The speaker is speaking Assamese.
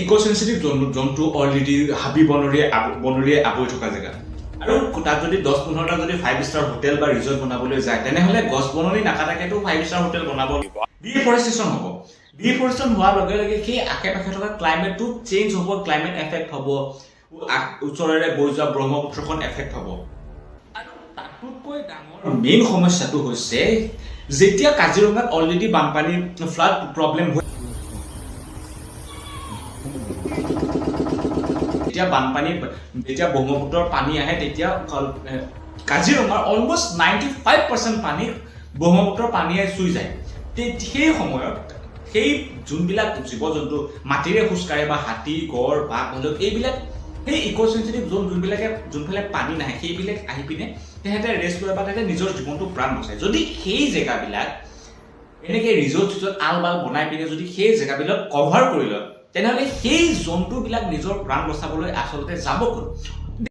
ইকো সেন্সিটিভ জন্তু অলৰেডি হাবি বনৰীয়ে আৱৰি থকা জেগা আৰু তাত যদি 10-15টা যদি 5 ষ্টাৰ হোটেল বা ৰিজৰ্ট বনাবলৈ যায় তেনেহলে গছ বননি নাকাটাকেতো 5 ষ্টাৰ হোটেল বনাব ডিফৰেষ্টেশ্যন হ'ব ডিফৰেষ্টেশ্যন হোৱাৰ লগে লগে সেই আশে-পাশে থকা ক্লাইমেটটো চেঞ্জ হ'ব ক্লাইমেট এফেক্ট হ'ব ওচৰৰে বৈ যোৱা ব্ৰহ্মপুত্ৰখন এফেক্ট হ'ব আৰু তাতকৈ ডাঙৰ মেইন সমস্যাটো হৈছে যেতিয়া কাজিৰঙাত অলৰেডি বানপানী ফ্লাড প্ৰব্লেম হৈ যেতিয়া ব্ৰহ্মপুত্ৰৰ পানী আহে তেতিয়া কাজিৰঙাৰ অলমোষ্ট 95% পানী ব্ৰহ্মপুত্ৰৰ পানীয়ে চুই যায় সেই সময়ত সেই যোনবিলাক জীৱ-জন্তু মাটিৰে খোজকাঢ়ে বা হাতী গড় বাঘ ভালুক এইবিলাক সেই ইকো সেন্সিটিভ যোনফালে পানী নাহে সেইবিলাক আহি পিনে তেহেঁতে ৰেষ্ট লয় বা তেহেঁতে নিজৰ জীৱনটো প্ৰাণ বচায় যদি সেই জেগাবিলাক এনেকৈ ৰিজৰ্ট আল-বাল বনাই পিনে যদি সেই জেগাবিলাক কভাৰ কৰি লয় তেনেহলে সেই জন্তুবিলাক নিজৰ প্ৰাণ বচাবলৈ আচলতে যাব ক'ত